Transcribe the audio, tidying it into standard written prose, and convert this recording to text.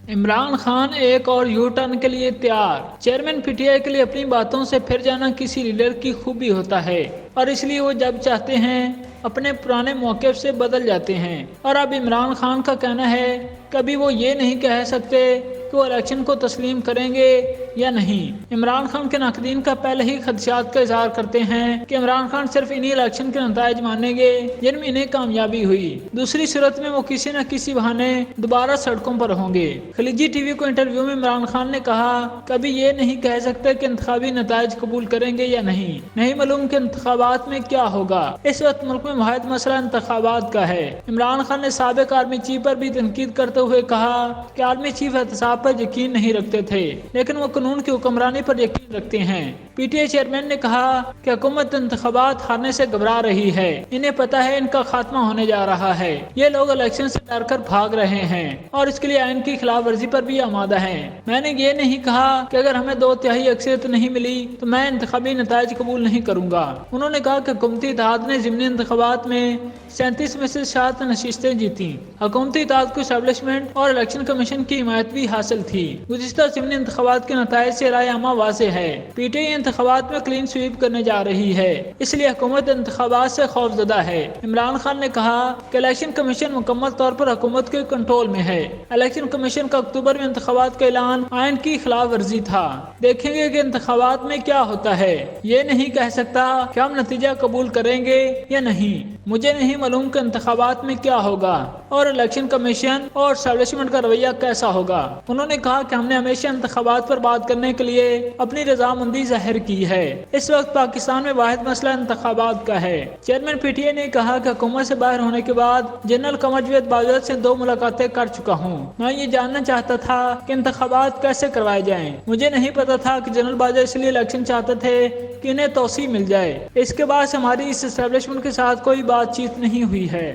عمران خان ایک اور you turn کے لیے تیار۔ چیئرمین پی ٹی آئی کے لیے اپنی باتوں سے پھر جانا کسی لیڈر کی خوبی ہوتا ہے اور اس لیے وہ جب چاہتے ہیں اپنے پرانے موقف سے بدل جاتے ہیں، اور اب عمران خان کا کہنا ہے کبھی وہ یہ نہیں کہہ سکتے کہ وہ الیکشن کو تسلیم کریں گے یا نہیں۔ عمران خان کے ناقدین کا پہلے ہی خدشات کا اظہار کرتے ہیں کہ عمران خان صرف انہی الیکشن کے نتائج مانیں گے جن میں انہیں کامیابی ہوئی، دوسری صورت میں وہ کسی نہ کسی بہانے دوبارہ سڑکوں پر ہوں گے۔ خلیجی ٹی وی کو انٹرویو میں عمران خان نے کہا کبھی یہ نہیں کہہ سکتے کہ انتخابی نتائج قبول کریں گے یا نہیں معلوم کہ انتخابات میں کیا ہوگا۔ اس وقت ملک میں واحد مسئلہ انتخابات کا ہے۔ عمران خان نے سابق آرمی چیف پر بھی تنقید کرتے ہوئے کہا کہ آرمی چیف احتساب پر یقین نہیں رکھتے تھے لیکن وہ قانون کی حکمرانی پر یقین رکھتے ہیں۔ پی ٹی آئی چیئرمین نے کہا کہ حکومت انتخابات ہارنے سے گھبرا رہی ہے، انہیں پتا ہے ان کا خاتمہ ہونے جا رہا ہے، یہ لوگ الیکشن سے ڈر کر بھاگ رہے ہیں اور اس کے لیے آئین کی خلاف ورزی پر بھی آمادہ ہیں۔ میں نے یہ نہیں کہا کہ اگر ہمیں 2/3 اکثریت نہیں ملی تو میں انتخابی نتائج قبول نہیں کروں گا۔ انہوں نے کہا کہ حکومتی اتحاد نے ضمنی انتخابات میں 37 میں سے 7 نشستیں جیتیں۔ حکومتی اتحاد کو اسٹیبلشمنٹ اور الیکشن کمیشن کی حمایت بھی حاصل تھی۔ گزشتہ ضمنی انتخابات کے نتائج سے رائے عامہ واضح ہے، پی ٹی آئی انتخابات میں کلین سویپ کرنے جا رہی ہے، اس لیے حکومت انتخابات سے خوف زدہ ہے۔ عمران خان نے کہا کہ الیکشن کمیشن مکمل طور پر حکومت کے کنٹرول میں ہے۔ الیکشن کمیشن کا اکتوبر میں انتخابات کا اعلان آئین کی خلاف ورزی تھا۔ دیکھیں گے کہ انتخابات میں کیا ہوتا ہے، یہ نہیں کہہ سکتا کہ ہم نتیجہ قبول کریں گے یا نہیں۔ مجھے نہیں معلوم کہ انتخابات میں کیا ہوگا اور الیکشن کمیشن اور اسٹیبلشمنٹ کا رویہ کیسا ہوگا۔ انہوں نے کہا کہ ہم نے ہمیشہ انتخابات پر بات کرنے کے لیے اپنی رضامندی ظاہر کی ہے۔ اس وقت پاکستان میں واحد مسئلہ انتخابات کا ہے۔ چیئرمین پی ٹی آئی نے کہا کہ حکومت سے باہر ہونے کے بعد جنرل قمر جاوید باجوہ سے 2 ملاقاتیں کر چکا ہوں۔ میں یہ جاننا چاہتا تھا کہ انتخابات کیسے کروائے جائیں۔ مجھے نہیں پتا تھا کہ جنرل باجوہ اس لیے الیکشن چاہتے تھے کہ انہیں توسیع مل جائے۔ اس کے بعد سے ہماری اس اسٹیبلشمنٹ کے ساتھ کوئی بات چیت نہیں ہوئی ہے۔